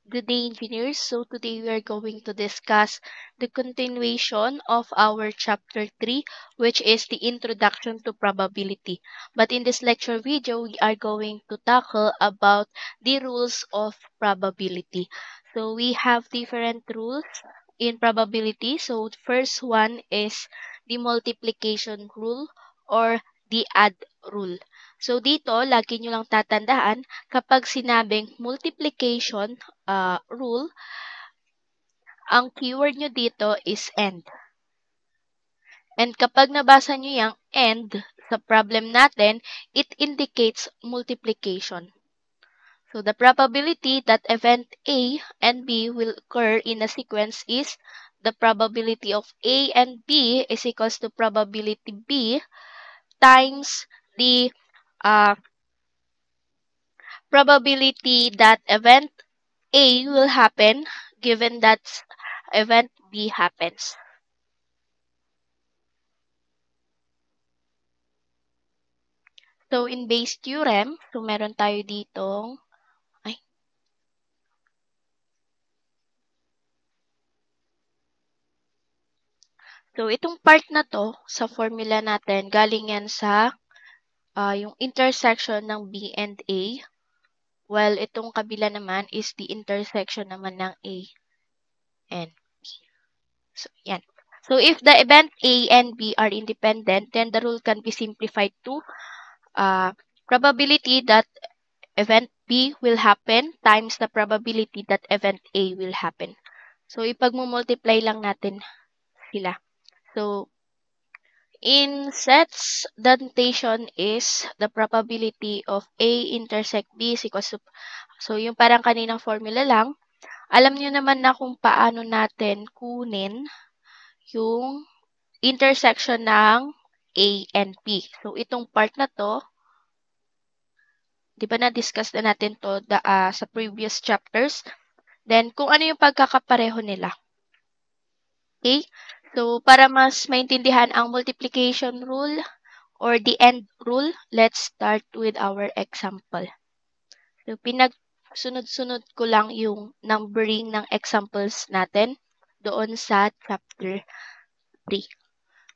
Good day, engineers. So today we are going to discuss the continuation of our chapter 3, which is the introduction to probability. But in this lecture video, we are going to tackle about the rules of probability. So we have different rules in probability. So first one is the multiplication rule or the add rule. So dito, lagi nyo lang tatandaan, kapag sinabing multiplication rule, ang keyword nyo dito is and. And kapag nabasa nyo yung and sa problem natin, it indicates multiplication. So the probability that event A and B will occur in a sequence is the probability of A and B is equals to probability B times the probability that event A will happen given that event B happens. So, in Bayes' theorem, so meron tayo ditong, So, itong part na to, sa formula natin, galing yan sa yung intersection ng B and A. While itong kabila naman is the intersection naman ng A and B. So, yan. So, if the event A and B are independent, then the rule can be simplified to probability that event B will happen times the probability that event A will happen. So, ipag-multiply lang natin sila. So, in sets, the notation is the probability of A intersect B is equals to, so yung parang kaninang formula lang, alam nyo naman na kung paano natin kunin yung intersection ng A and B. So, itong part na to, di ba na-discuss na natin to sa previous chapters? Then, kung ano yung pagkakapareho nila. Okay? So, para mas maintindihan ang multiplication rule or the end rule, let's start with our example. So, pinagsunod-sunod ko lang yung numbering ng examples natin doon sa chapter 3.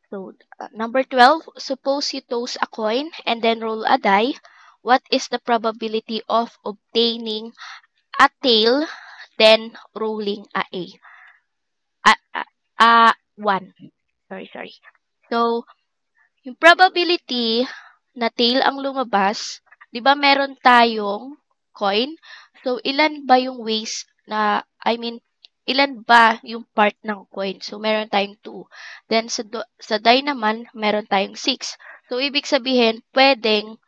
So, number 12, suppose you toss a coin and then roll a die. What is the probability of obtaining a tail then rolling a A? 1. Sorry. So, yung probability na tail ang lumabas, di ba meron tayong coin? So, ilan ba yung ways na, ilan ba yung part ng coin? So, meron tayong 2. Then, sa die naman, meron tayong 6. So, ibig sabihin, pwedeng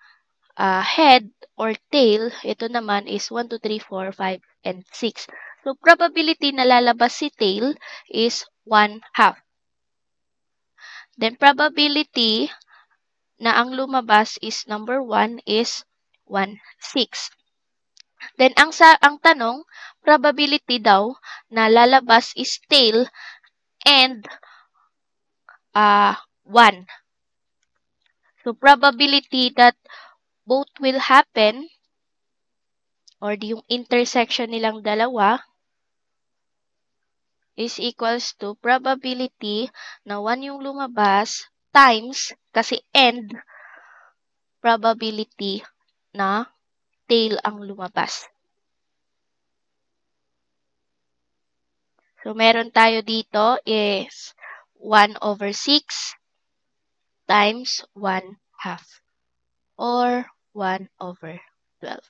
head or tail, ito naman is 1, 2, 3, 4, 5, and 6. So, probability na lalabas si tail is 1/2. Then, probability na ang lumabas is number 1 is 1/6. Then, ang tanong, probability daw na lalabas is tail and 1. So, probability that both will happen or yung intersection nilang dalawa is equals to probability na 1 yung lumabas times, kasi end, probability na tail ang lumabas. So, meron tayo dito is 1/6 times 1/2 or 1/12.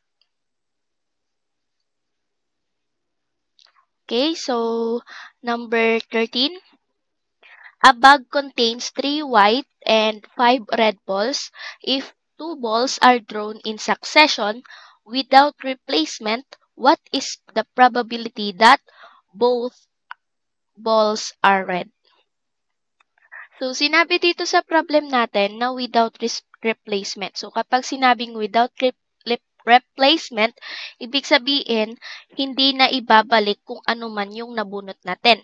Okay, so number 13. A bag contains 3 white and 5 red balls. If 2 balls are drawn in succession without replacement, what is the probability that both balls are red? So, sinabi dito sa problem natin na without replacement. So, kapag sinabing without replacement, ibig sabihin, hindi na ibabalik kung ano man yung nabunot natin.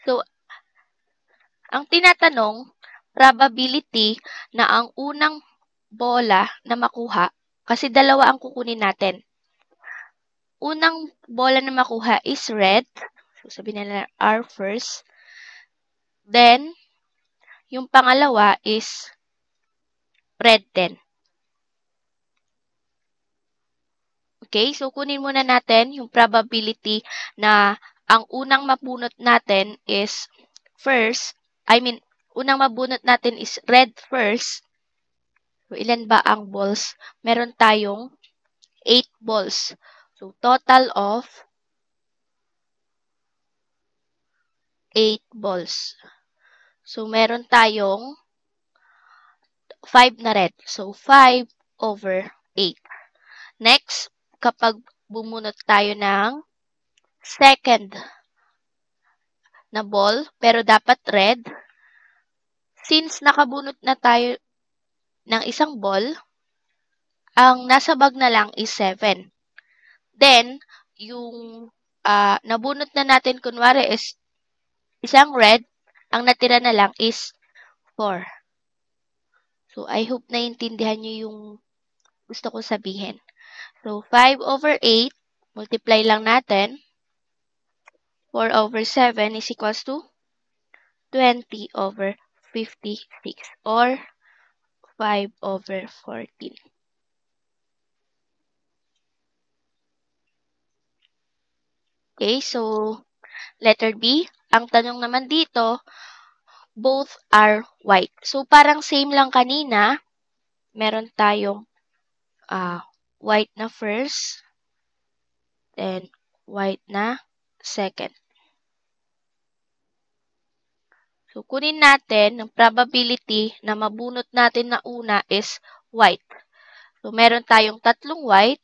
So, ang tinatanong, probability na ang unang bola na makuha, kasi dalawa ang kukunin natin. unang bola na makuha is red. So, sabihin na lang R first. Then, yung pangalawa is red din. Okay, so kunin muna natin yung probability na ang unang mabunot natin is unang mabunot natin is red first. So, ilan ba ang balls? Meron tayong 8 balls. So, total of 8 balls. So, meron tayong 5 na red. So, 5 over 8. Next, kapag bumunot tayo ng second na ball, pero dapat red, since nakabunot na tayo ng isang ball, ang nasa bag na lang is 7. Then, yung nabunot na natin kunwari is isang red, ang natira na lang is 4. So, I hope naiintindihan nyo yung gusto ko sabihin. So, 5 over 8, multiply lang natin. 4 over 7 is equals to 20 over 56 or 5 over 14. Okay, so letter B. Ang tanong naman dito, both are white. So parang same lang kanina. Meron tayong white na first, then white na second. So kunin natin, ang probability na mabunot natin na una is white. So meron tayong tatlong white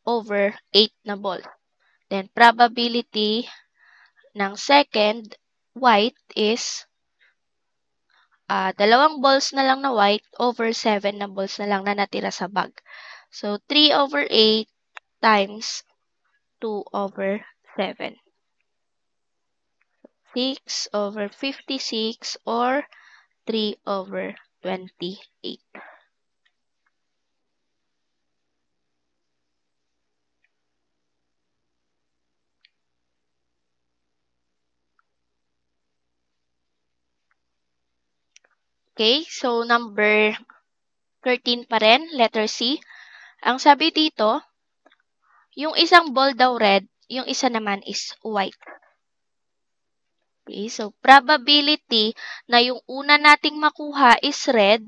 over 8 na ball. Then probability ng second white is dalawang balls na lang na white over 7 na balls na lang na natira sa bag. So, 3 over 8 times 2 over 7. 6 over 56 or 3 over 28. Okay, so number 13 pa rin, letter C. Ang sabi dito, yung isang ball daw red, yung isa naman is white. Okay, so probability na yung una nating makuha is red,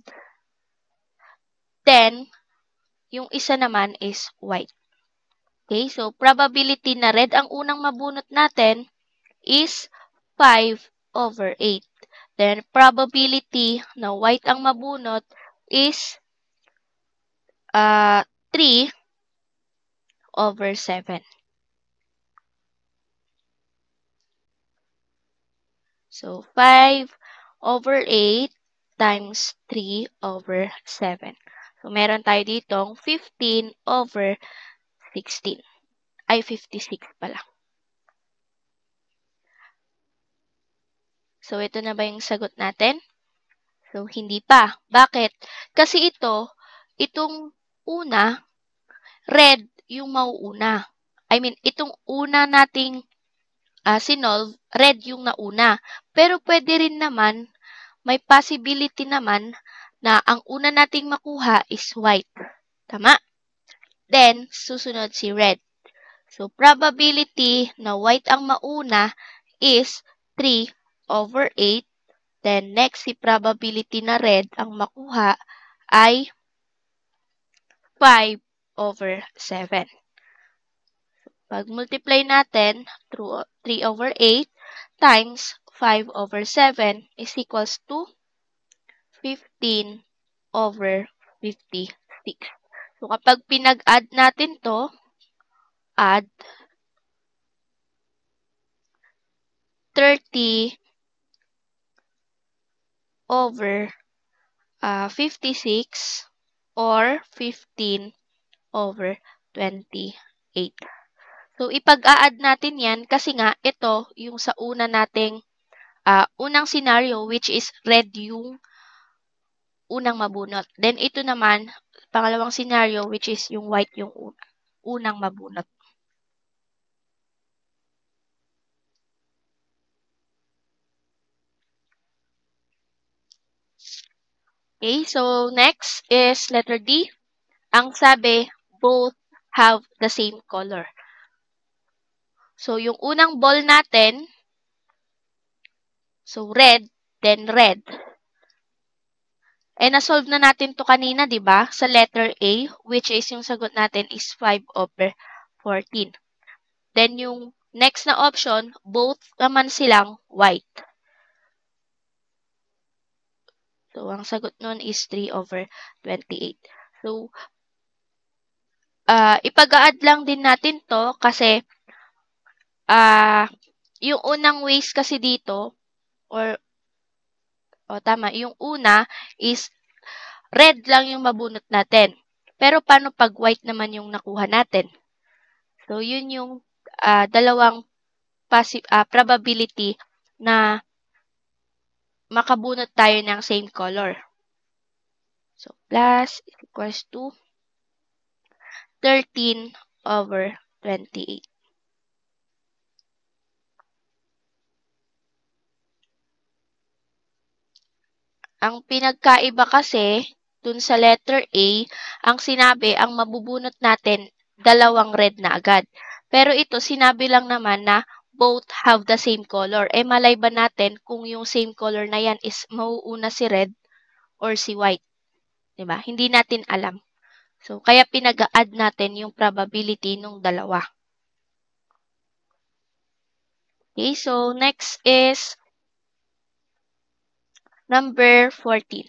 then yung isa naman is white. Okay, so probability na red ang unang mabunot natin is 5 over 8. Then probability na white ang mabunot is 3 over 7. So 5 over 8 times 3 over 7. So meron tayo ditong 15 over 16. Ay, 56 pala. So, ito na ba yung sagot natin? So, hindi pa. Bakit? Kasi itong una, red yung mauuna. Itong una nating sinolve, red yung nauna. Pero pwede rin naman, may possibility naman na ang una nating makuha is white. Tama? Then, susunod si red. So, probability na white ang mauna is 3 over 8. Then, next, si probability na red ang makuha ay 5 over 7. Pag multiply natin through 3 over 8 times 5 over 7 is equals to 15 over 56. So, kapag pinag-add natin to, add 30 over 56 or 15 over 28. So, ipag-a-add natin yan kasi nga ito yung sa una nating unang scenario which is red yung unang mabunot. Then, ito naman, pangalawang scenario which is yung white yung unang mabunot. Okay, so next is letter D. Ang sabi, both have the same color. So, yung unang ball natin, so red, then red. Na-solve na natin to kanina, di ba? Sa letter A, which is yung sagot natin is 5/14. Then, yung next na option, both naman silang white. So, ang sagot nun is 3/28. So, ipag-a-add lang din natin to kasi yung unang ways kasi dito, tama, yung una is red lang yung mabunot natin. Pero paano pag white naman yung nakuha natin? So, yun yung dalawang probability na makabunot tayo ng same color. So, plus is equals to 13/28. Ang pinagkaiba kasi dun sa letter A, ang sinabi, ang mabubunot natin, dalawang red na agad. Pero ito, sinabi lang naman na both have the same color. Malay ba natin kung yung same color na yan is mauuna si red or si white? Diba? Hindi natin alam. So, kaya pinag-a-add natin yung probability nung dalawa. Okay, so next is number 14.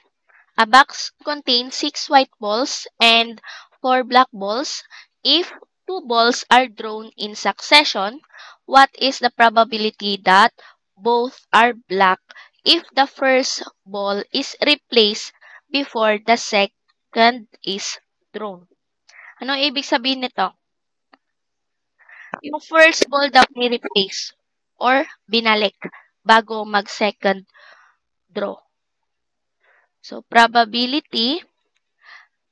A box contains 6 white balls and 4 black balls. If 2 balls are drawn in succession, what is the probability that both are black if the first ball is replaced before the second is drawn? Ano ibig sabihin nito? Yung first ball daw ni-replace or binalik bago mag-second draw. So, probability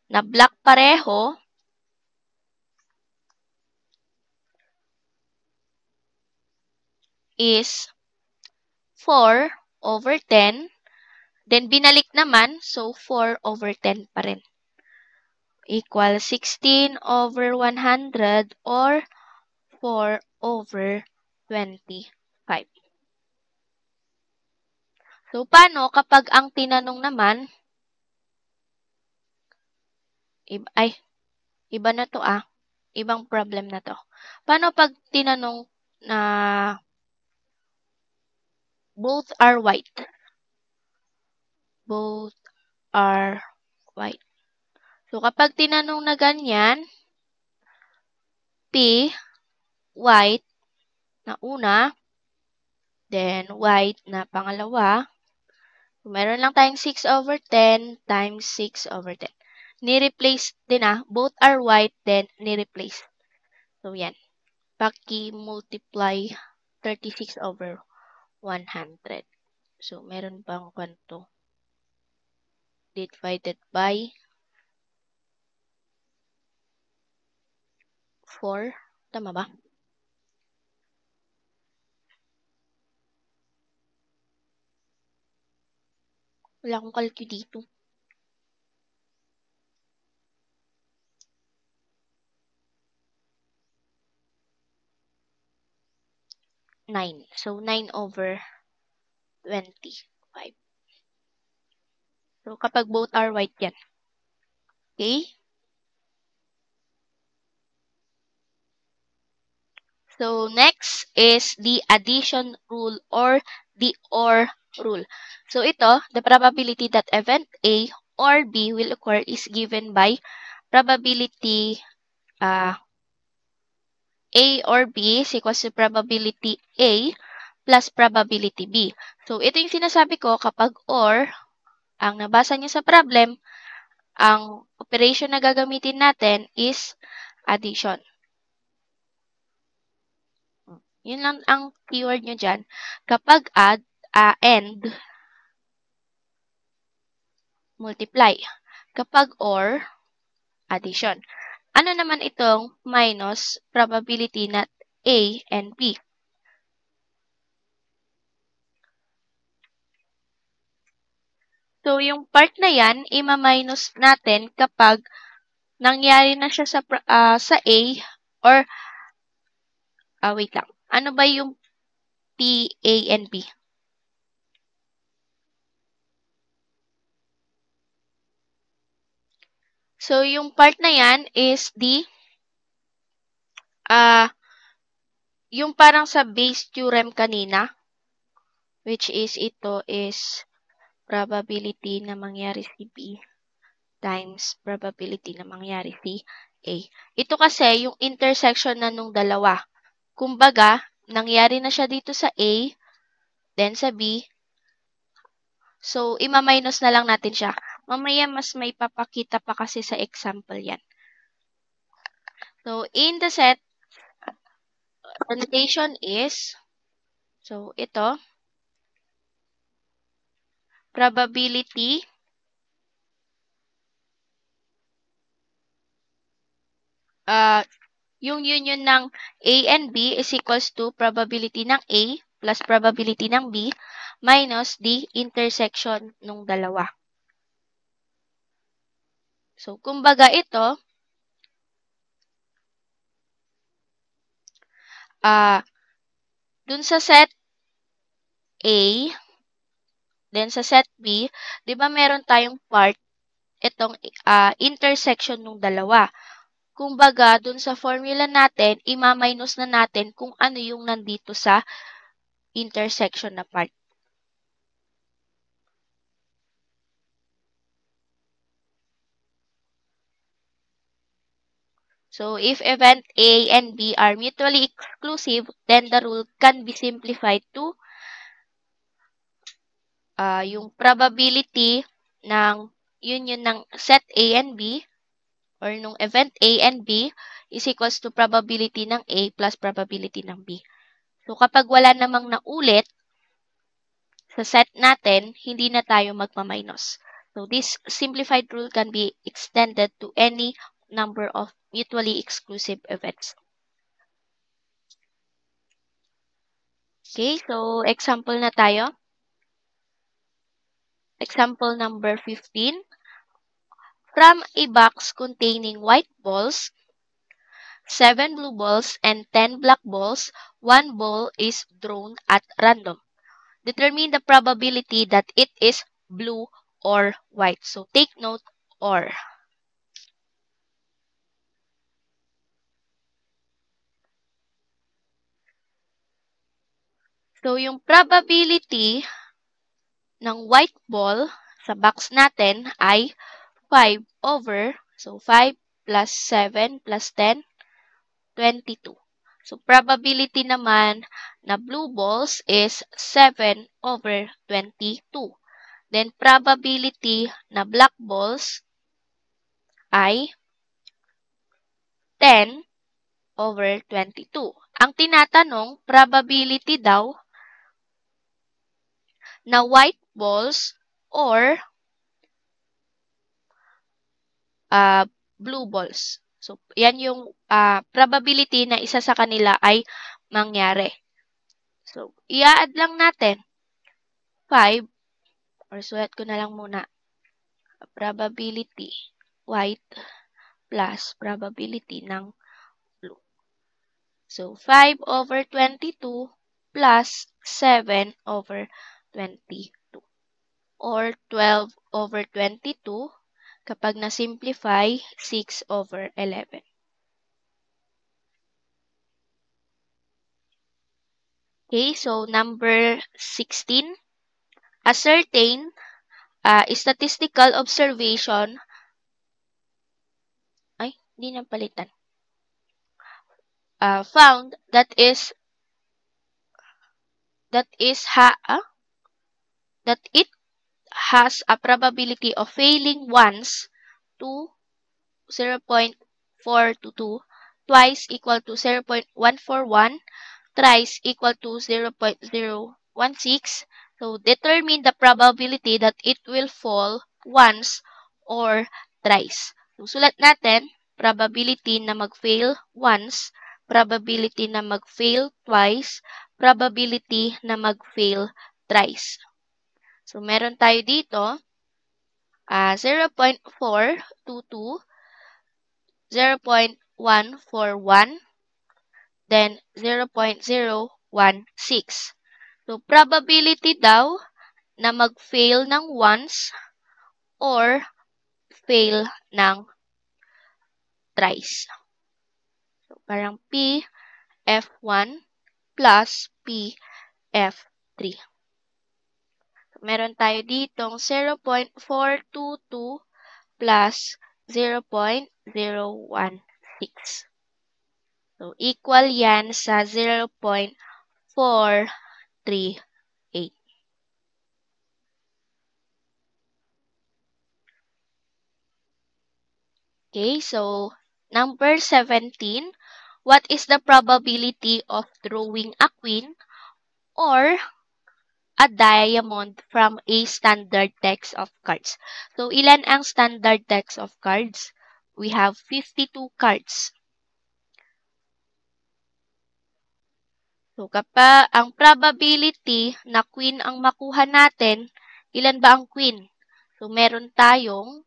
na black pareho is 4/10. Then, binalik naman, so 4/10 pa rin. Equal 16/100 or 4/25. So, paano kapag ang tinanong naman, iba na to ibang problem na to. Paano pag tinanong na both are white? Both are white. So, kapag tinanong na ganyan, P, white na una, then white na pangalawa. So, meron lang tayong 6/10 times 6/10. Ni-replace din both are white, then ni-replace. So, yan. Paki-multiply 36/100. So, meron bang kwanto? Divided by 4. Tama ba? Wala akong calculator dito. 9. So, 9/25. So, kapag both are white yan. Okay? So, next is the addition rule or the OR rule. So, ito, the probability that event A or B will occur is given by probability A or B is equals to probability A plus probability B. So, ito yung sinasabi ko kapag OR, ang nabasa niyo sa problem, ang operation na gagamitin natin is addition. Yun lang ang keyword nyo dyan. Kapag add, and, multiply. Kapag OR, addition. Ano naman itong minus probability na A and B? So, yung part na yan, ima-minus natin kapag nangyari na siya sa A or, wait lang. Ano ba yung P, A, and B? So, yung part na yan is yung parang sa base theorem kanina, which is ito is probability na mangyari si B times probability na mangyari si A. Ito kasi yung intersection na nung dalawa. Kumbaga, nangyari na siya dito sa A, then sa B. So, ima-minus na lang natin siya. Mamaya mas may papakita pa kasi sa example yan. So, in the set, the notation is, so ito, probability yung union ng A and B is equals to probability ng A plus probability ng B minus the intersection nung dalawa. So, kumbaga ito, dun sa set A, then sa set B, di ba meron tayong part, itong intersection nung dalawa. Kumbaga, dun sa formula natin, ima-minus na natin kung ano yung nandito sa intersection na part. So, if event A and B are mutually exclusive, then the rule can be simplified to yung probability ng union ng set A and B or nung event A and B is equals to probability ng A plus probability ng B. So, kapag wala namang naulit sa set natin, hindi na tayo magma-minus. So, this simplified rule can be extended to any number of mutually exclusive events. Okay, so example na tayo. Example number 15. From a box containing white balls, 7 blue balls, and 10 black balls, 1 ball is drawn at random. Determine the probability that it is blue or white. So, take note, or. So, yung probability ng white ball sa box natin ay 5 over, so 5 plus 7 plus 10, 22. So, probability naman na blue balls is 7 over 22. Then, probability na black balls ay 10 over 22. Ang tinatanong, probability daw na white balls or blue balls. So, yan yung probability na isa sa kanila ay mangyari. So, i-add lang natin 5 or sulat ko na lang muna. Probability white plus probability ng blue. So, 5 over 22 plus 7 over 22. Or 12 over 22 kapag na-simplify, 6 over 11. Okay, so number 16. Ascertain statistical observation. Ay, hindi na palitan. Found that it has a probability of failing once to 0.422, twice equal to 0.141, thrice equal to 0.016. So, determine the probability that it will fall once or thrice. So, sulat natin, probability na mag-fail once, probability na mag-fail twice, probability na mag-fail thrice. So, meron tayo dito, 0.422, 0.141, then 0.016. So, probability daw na mag-fail ng once or fail ng thrice. So, parang P F1 plus P F3. So, meron tayo ditong 0.422 plus 0.016. So, equal yan sa 0.438. Okay, so number 17, what is the probability of drawing a queen or a diamond from a standard deck of cards? So, ilan ang standard decks of cards? We have 52 cards. So, kapag ang probability na queen ang makuha natin, ilan ba ang queen? So, meron tayong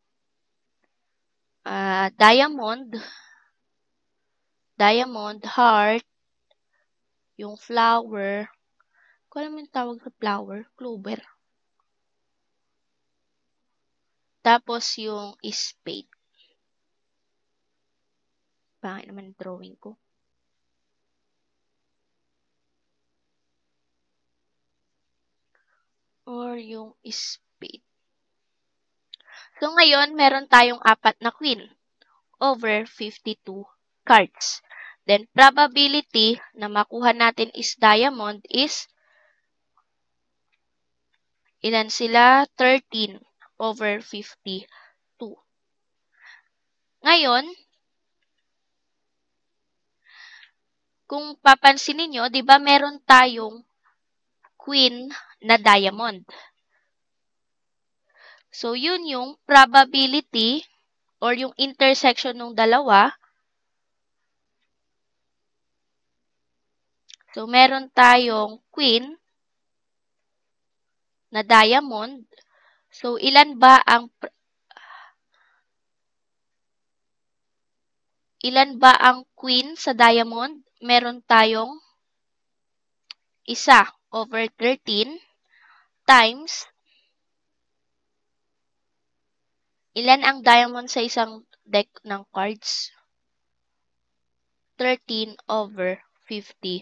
diamond, heart, yung flower, kung alam mo yung tawag sa flower, clover. Tapos yung spade. Pangit naman yung drawing ko. Or yung spade. So, ngayon, meron tayong 4 na queen over 52 cards. Then, probability na makuha natin is diamond is, ilan sila? 13 over 52. Ngayon, kung papansin niyo, 'di ba meron tayong queen na diamond. So, yun yung probability or yung intersection ng dalawa. So, meron tayong queen na diamond. So, ilan ba ang queen sa diamond? Meron tayong 1 over 13 times ilan ang diamond sa isang deck ng cards? 13 over 52.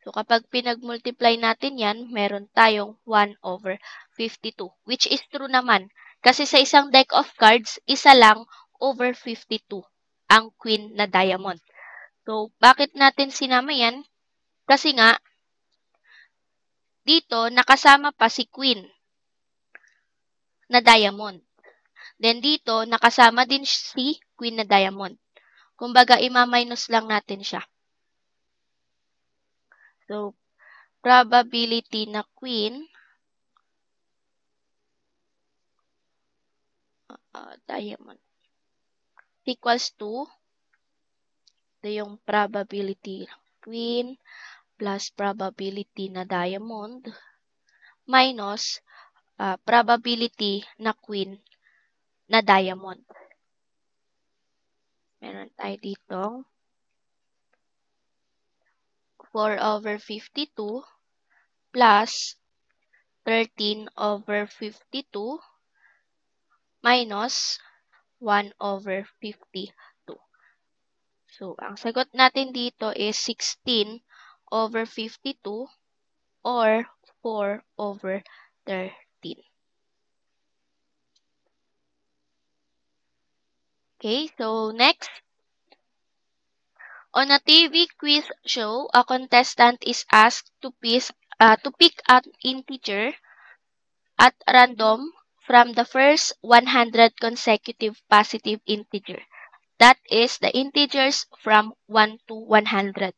So, kapag pinag-multiply natin yan, meron tayong 1 over 52, which is true naman. Kasi sa isang deck of cards, isa lang over 52 ang queen na diamond. So, bakit natin sinama yan? Kasi nga, dito, nakasama pa si queen na diamond. Then, dito, nakasama din si queen na diamond. Kumbaga, ima-minus lang natin siya. So, probability na queen diamond equals to ito yung probability queen plus probability na diamond minus probability na queen na diamond. Meron tayo dito 4 over 52 plus 13 over 52 minus 1 over 52. So, ang sagot natin dito is 16 over 52 or 4 over 13. Okay, so next. On a TV quiz show, a contestant is asked to pick an integer at random from the first 100 consecutive positive integer. That is the integers from 1 to 100.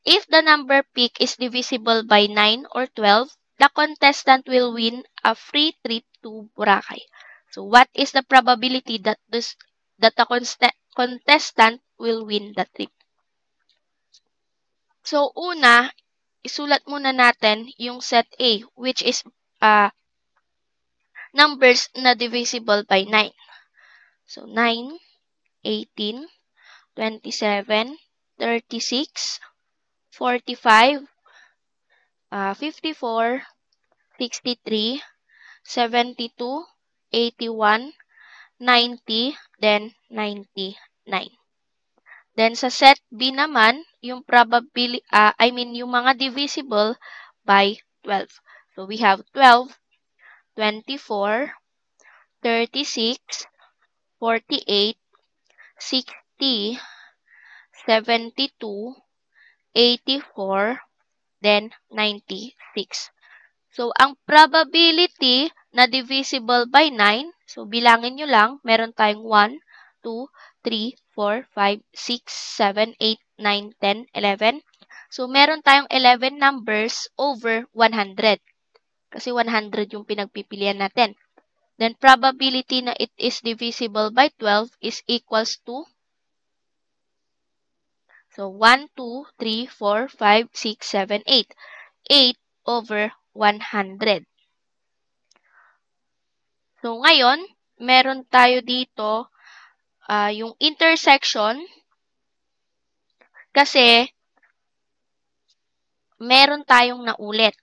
If the number picked is divisible by 9 or 12, the contestant will win a free trip to Boracay. So, what is the probability that the contestant will win the trip? So, una, isulat muna natin yung set A, which is numbers na divisible by 9. So, 9, 18, 27, 36, 45, 54, 63, 72, 81, 90, then 99. Then sa set B naman, yung yung mga divisible by 12. So we have 12, 24, 36, 48, 60, 72, 84, then 96. So, ang probability na divisible by 9, so bilangin nyo lang, meron tayong 1, 2, 3, 4, 5, 6, 7, 8, 9, 10, 11. So, meron tayong 11 numbers over 100. Kasi 100 yung pinagpipilian natin. Then, probability na it is divisible by 12 is equals to, so 1, 2, 3, 4, 5, 6, 7, 8. 8 over 100. So, ngayon, meron tayo dito yung intersection kasi meron tayong naulit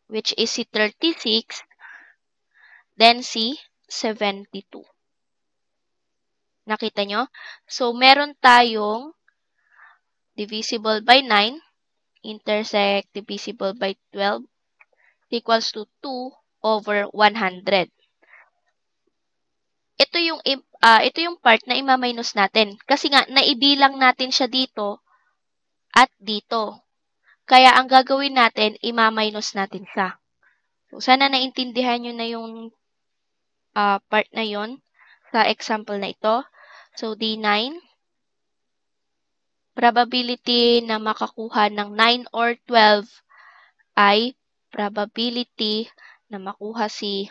which is si 36 then si 72. Nakita nyo? So, meron tayong divisible by 9 intersect divisible by 12 equals to 2 over 100. Ito yung part na ima-minus natin. Kasi nga, naibilang natin siya dito at dito. Kaya, ang gagawin natin, ima-minus natin siya. So, sana naintindihan nyo na yung part na yon sa example na ito. So, D9, probability na makakuha ng 9 or 12 ay probability na makuha si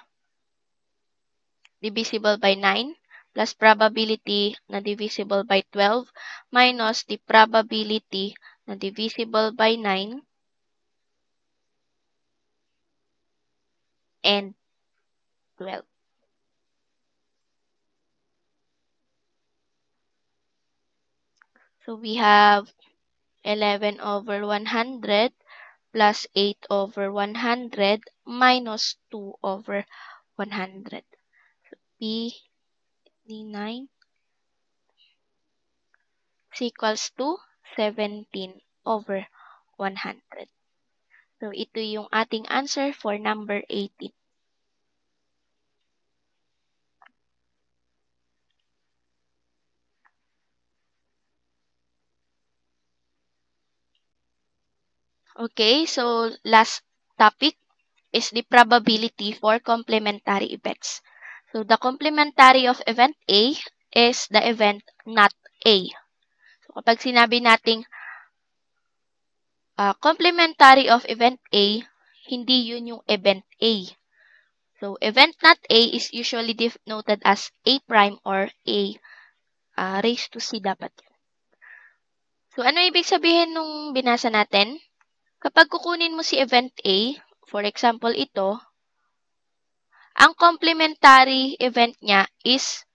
divisible by 9 plus probability na divisible by 12 minus the probability na divisible by 9 and 12. So we have 11 over 100 plus 8 over 100 minus 2 over 100. So P D9 is equals to 17 over 100. So, ito yung ating answer for number 18. Okay, so last topic is the probability for complementary events. So, the complementary of event A is the event not A. So, kapag sinabi nating complementary of event A, hindi yun yung event A. So, event not A is usually denoted as A prime or A raised to C dapat. So, ano ibig sabihin nung binasa natin? Kapag kukunin mo si event A, for example ito, ang complementary event niya is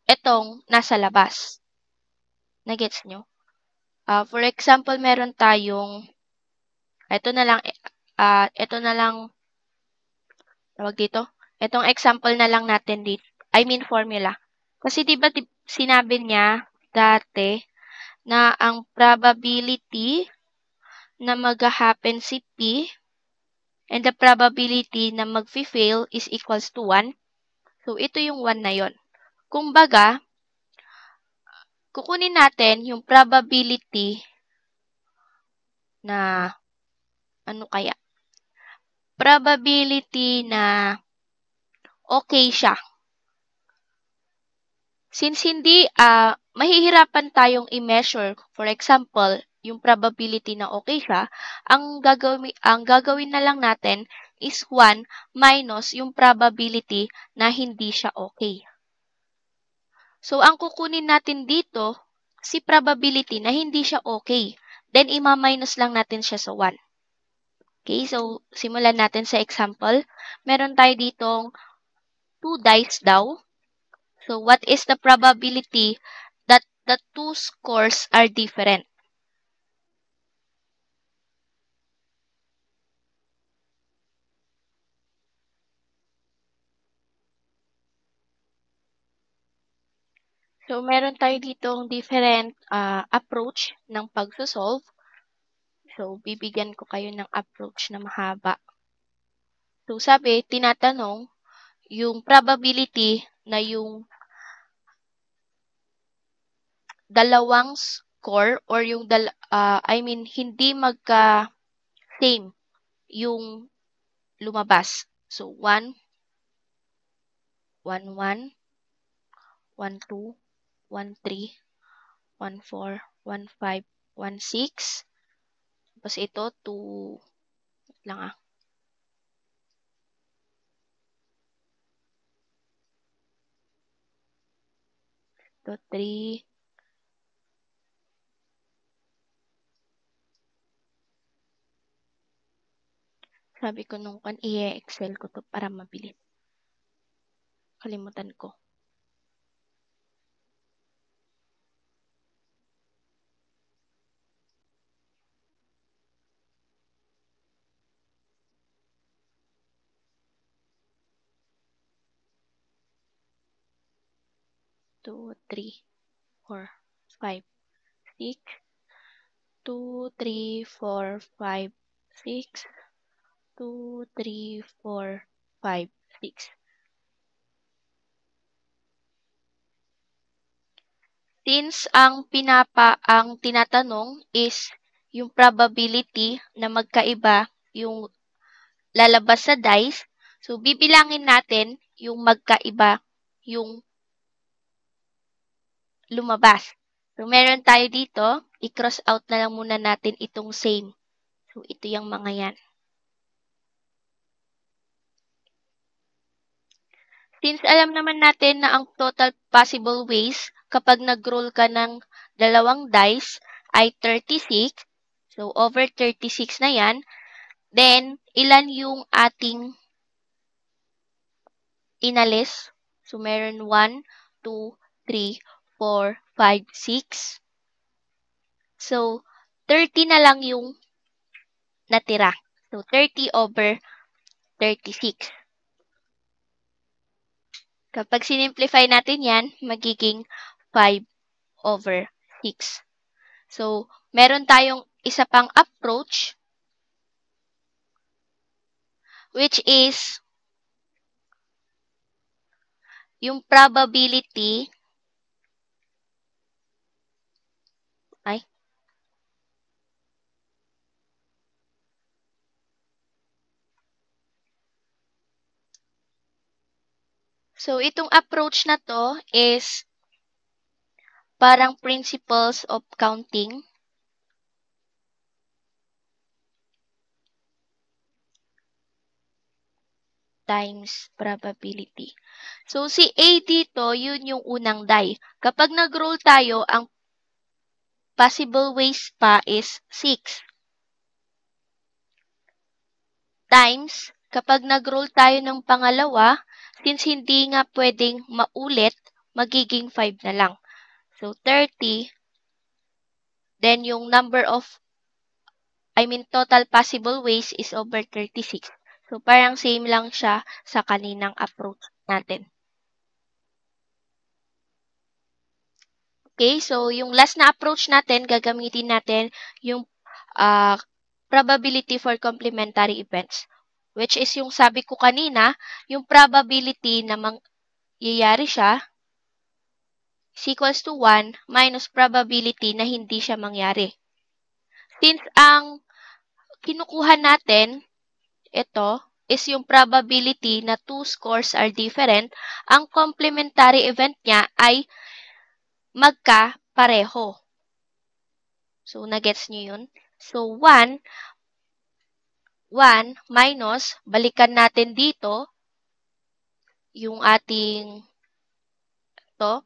itong nasa labas. Nagets nyo? For example, meron tayong, ito na lang, tawag dito, itong example na lang natin dito, formula. Kasi diba sinabi niya dati na ang probability na mag-happen si P and the probability na mag-fail is equals to 1. So, ito yung 1 na yon. Kumbaga, kukunin natin yung probability na, probability na okay siya. Since hindi, mahihirapan tayong i-measure, for example, yung probability na okay siya, ang gagawin na lang natin is 1 minus yung probability na hindi siya okay. So, ang kukunin natin dito, si probability na hindi siya okay. Then, ima-minus lang natin siya sa 1. Okay, so simulan natin sa example. Meron tayo ditong 2 dice daw. So what is the probability that the two scores are different? So meron tayo ditong different approach ng pagsosolve. So bibigyan ko kayo ng approach na mahaba. So sabi, tinatanong yung probability na yung dalawang score or yung hindi magka-same yung lumabas. So 1, 1, 1, 1, 2, 1, 3, 1, 4, 1, 5, 1, 6. Tapos ito, 2, lang Ito, 3. Sabi ko nung i-excel ko to para mabilis. Kalimutan ko. Two, 3, 4, 5, 6. 2, 3, 4, 5, 6. 2, 3, 4, 5, 6. Since ang tinatanong is yung probability na magkaiba yung lalabas sa dice, so bibilangin natin yung magkaiba yung lumabas. So meron tayo dito, i-cross out na lang muna natin itong same. So ito yung mga yan. Since alam naman natin na ang total possible ways kapag nag-roll ka ng dalawang dice ay 36, so over 36 na yan, then ilan yung ating inalis? So meron 1, 2, 3, 4, 5, 6. So 30 na lang yung natira. So 30 over 36. Kapag sinimplify natin yan, magiging 5 over 6. So, meron tayong isa pang approach, which is yung probability ay So, itong approach na to is parang principles of counting times probability. So, si A dito, yun yung unang die. Kapag nag-roll tayo, ang possible ways pa is 6. Times, kapag nag-roll tayo ng pangalawa, since hindi nga pwedeng maulit, magiging 5 na lang. So, 30. Then, yung total possible ways is over 36. So, parang same lang siya sa kaninang approach natin. Okay, so yung last na approach natin, gagamitin natin yung probability for complementary events. Which is yung sabi ko kanina, yung probability na mangyayari siya is equals to 1 minus probability na hindi siya mangyari. Since ang kinukuha natin, ito, is yung probability na two scores are different, ang complementary event niya ay magkapareho. So, nagets nyo yun? So, 1 minus, balikan natin dito, yung ating to.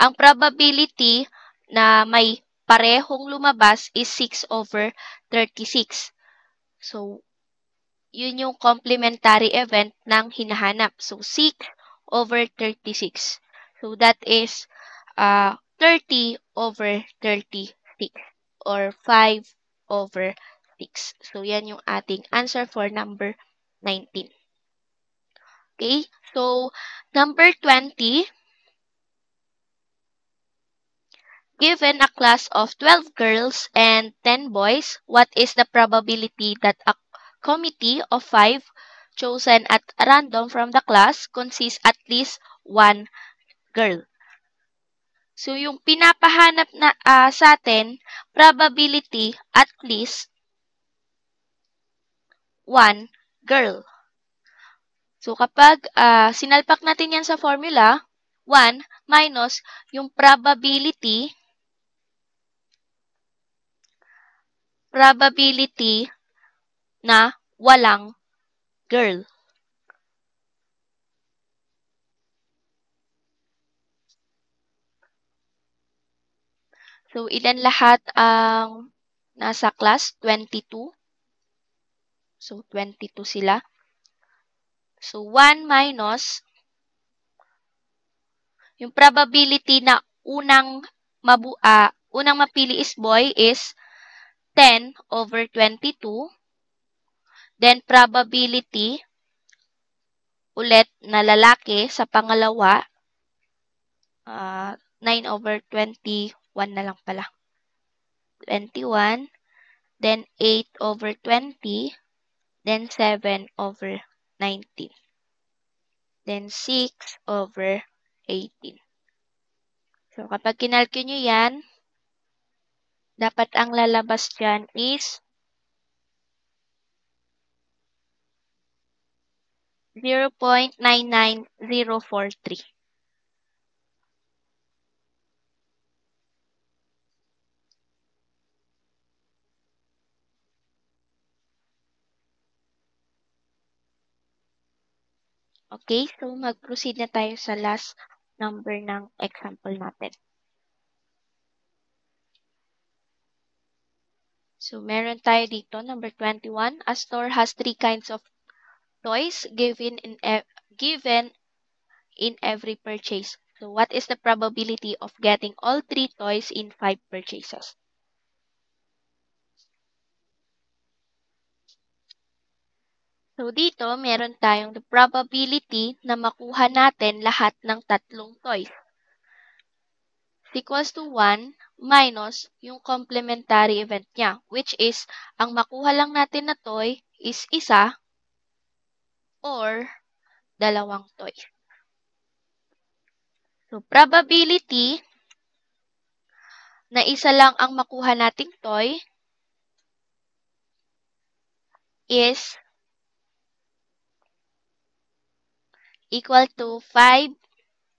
Ang probability na may parehong lumabas is 6 over 36. So, yun yung complementary event ng hinahanap. So, 6 over 36. So, that is 30 over 36 or 5 over 6. So, yan yung ating answer for number 19. Okay? So, number 20, given a class of 12 girls and 10 boys, what is the probability that a committee of 5 chosen at random from the class consists at least one girl? So, yung pinapahanap na sa atin, probability at least one girl. So, kapag sinalpak natin yan sa formula, 1 minus yung probability na walang girl. So, ilan lahat ang nasa class? 22. So, 22 sila. So, 1 minus yung probability na unang mapili is boy is 10 over 22. Then, probability ulit na lalaki sa pangalawa, 9 over 21 na lang pala. 21. Then, 8 over 20. Then, 7 over 19. Then, 6 over 18. So, kapag kinalky nyo yan, dapat ang lalabas dyan is 0.99043. Okay, so mag-proceed na tayo sa last number ng example natin. So, meron tayo dito, number 21. A store has 3 kinds of toys given in every purchase. So, what is the probability of getting all 3 toys in 5 purchases? So, dito, meron tayong the probability na makuha natin lahat ng tatlong toys. Equals to 1 minus yung complementary event niya, which is, ang makuha lang natin na toy is isa or dalawang toy. So, probability na isa lang ang makuha nating toy is equal to 5,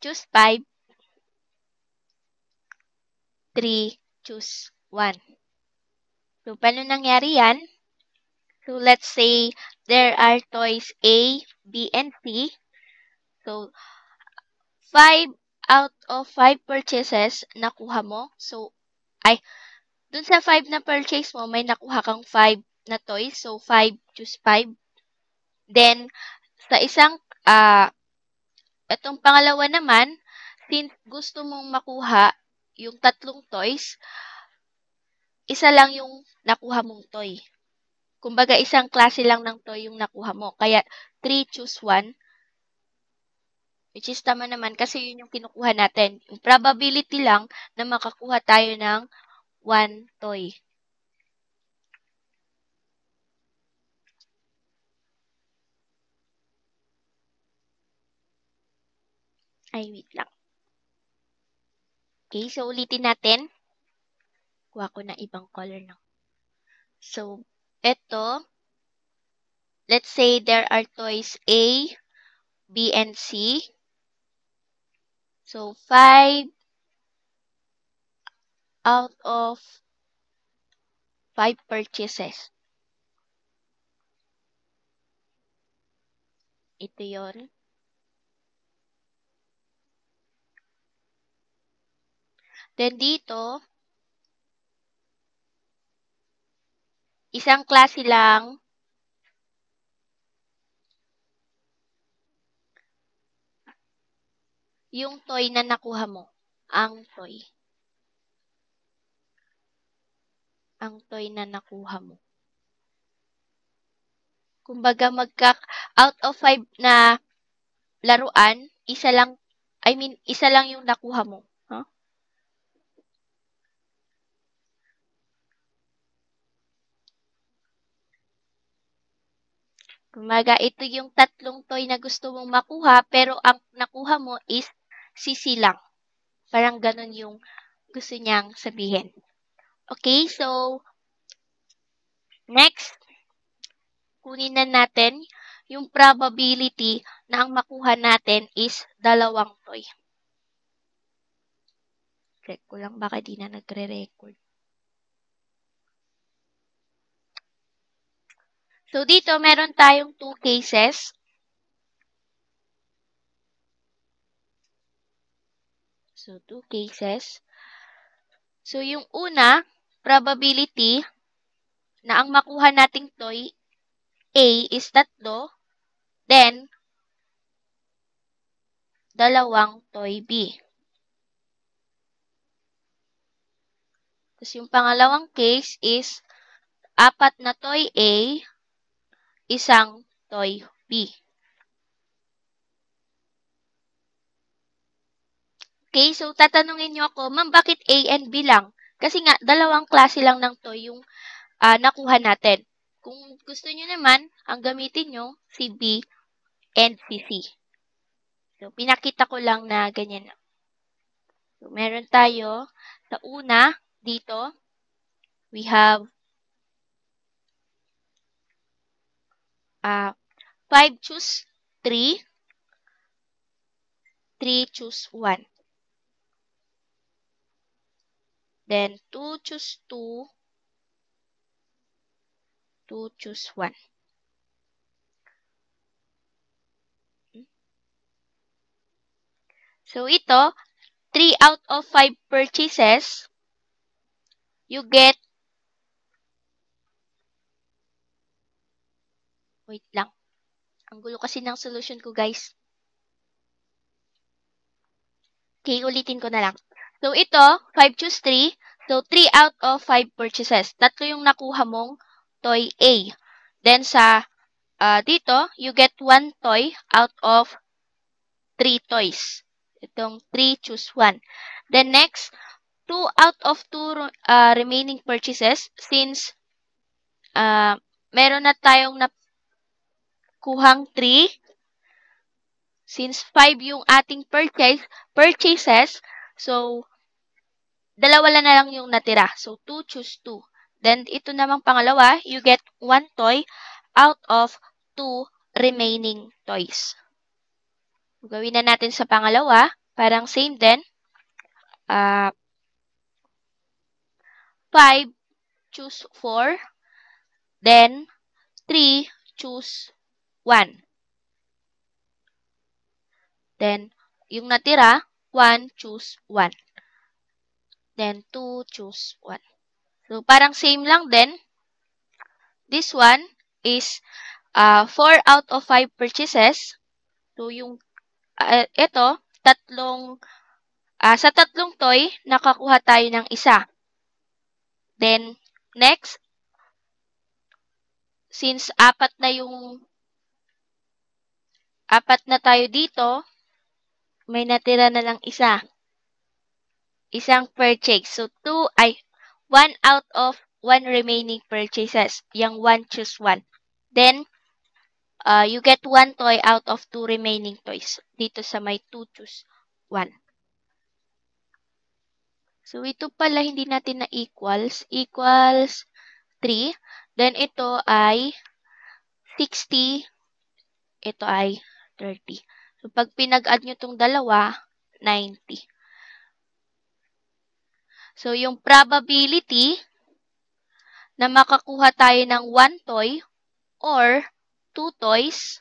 choose 5, 3, choose 1. So, paano nangyari yan? So, let's say there are toys A, B, and C. So, 5 out of 5 purchases nakuha mo. So, dun sa 5 na purchase mo, may nakuha kang 5 na toys. So, 5, choose 5. Then, sa itong pangalawa naman, since gusto mong makuha yung tatlong toys, isa lang yung nakuha mong toy. Kumbaga, isang klase lang ng toy yung nakuha mo. Kaya, 3, choose 1. Which is tama naman kasi yun yung kinukuha natin. Yung probability lang na makakuha tayo ng 1 toy. Ay, wait lang. Okay, so ulitin natin. Kuha ko na ibang color na. So, eto, let's say there are toys A, B, and C. So, 5 out of 5 purchases. Ito yon. Then dito, isang klase lang yung toy na nakuha mo. Ang toy. Ang toy na nakuha mo. Kumbaga, out of 5 na laruan, isa lang yung nakuha mo. Huh? Kumbaga, ito yung tatlong toy na gusto mong makuha, pero ang nakuha mo is sisi lang. Parang ganun yung gusto niyang sabihin. Okay, so, next, kunin na natin yung probability na ang makuha natin is dalawang toy. Check ko lang baka di na nagre-record. So, dito meron tayong 2 cases. So, 2 cases. So, yung una, probability na ang makuha nating toy A is 3, then, dalawang toy B. Tapos yung pangalawang case is 4 na toy A, isang toy B. Okay, so tatanungin nyo ako, ma'am, bakit A and B lang? Kasi nga, dalawang klase lang ng toy yung nakuha natin. Kung gusto nyo naman, ang gamitin nyo, si B and si C. So, pinakita ko lang na ganyan. So, meron tayo sa una, dito, we have 5 choose 3, 3 choose 1. Then, 2 choose 2, 2 choose 1. So, ito, 3 out of 5 purchases, you get, wait lang. Ang gulo kasi ng solution ko, guys. Okay, ulitin ko na lang. So, ito, 5 choose 3. So, 3 out of 5 purchases. Tatlo yung nakuha mong toy A. Then, sa dito, you get 1 toy out of 3 toys. Itong 3 choose 1. Then, next, 2 out of 2 remaining purchases. Since meron na tayong nakuhang 3, since 5 yung ating purchases, so, dalawa na lang yung natira. So, 2 choose 2. Then, ito namang pangalawa, you get 1 toy out of 2 remaining toys. Gawin na natin sa pangalawa. Parang same din. 5 choose 4. Then, 3 choose 1. Then, yung natira, 1 choose 1. Then, 2 choose 1. So, parang same lang din. This one is 4 out of 5 purchases. So, yung ito, sa tatlong toy, nakakuha tayo ng isa. Then, next, since 4 na tayo dito, may natira na lang isa. Isang purchase. So, 1 out of 1 remaining purchases. Yung 1 choose 1. Then, you get 1 toy out of 2 remaining toys. Dito sa may 2 choose 1. So, ito pala hindi natin na equals. Equals 3. Then, ito ay 60. Ito ay 30. So, pag pinag-add nyo itong dalawa, 90. So, yung probability na makakuha tayo ng 1 toy or 2 toys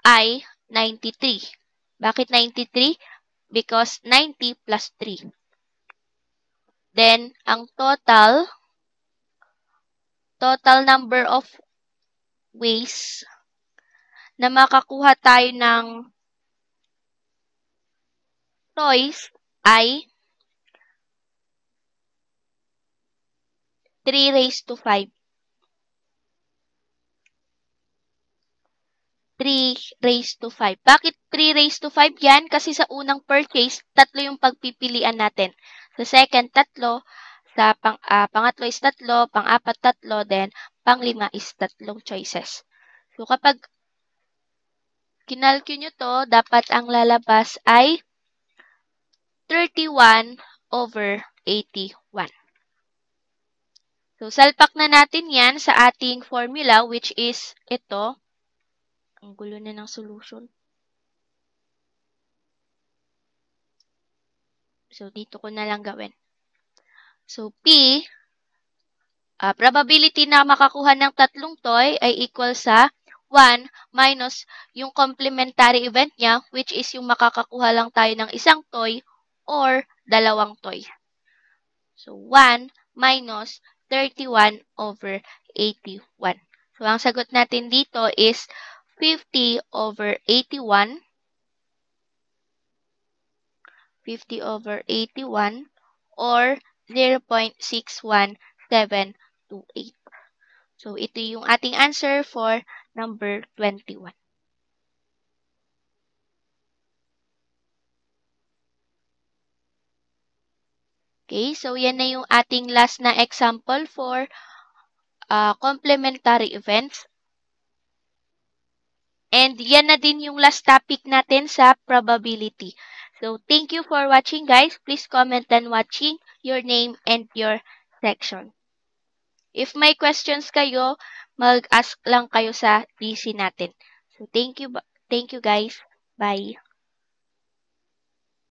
ay 93. Bakit 93? Because 90 plus 3. Then, ang total number of ways na makakuha tayo ng toys ay 3 raised to 5. 3 raised to 5. Bakit 3 raised to 5 yan? Kasi sa unang purchase, tatlo yung pagpipilian natin. Sa second, tatlo. Sa pangatlo is tatlo. Pang-apat, tatlo. Then, pang-lima is tatlong choices. So, kapag kinalcule nyo to, dapat ang lalabas ay 31 over 81. So, salpak na natin yan sa ating formula, which is ito. Ang gulo na ng solution. So, dito ko na lang gawin. So, P, probability na makakuha ng tatlong toy ay equal sa 1 minus yung complementary event niya, which is yung makakakuha lang tayo ng isang toy or dalawang toy. So, 1 minus 31 over 81. So, ang sagot natin dito is 50 over 81. 50 over 81 or 0.61728. So, ito yung ating answer for number 21. Okay, so yan na yung ating last na example for complementary events. And yan na din yung last topic natin sa probability. So, thank you for watching, guys. Please comment and watching your name and your section. If may questions kayo, mag-ask lang kayo sa DC natin. So, thank you guys. Bye.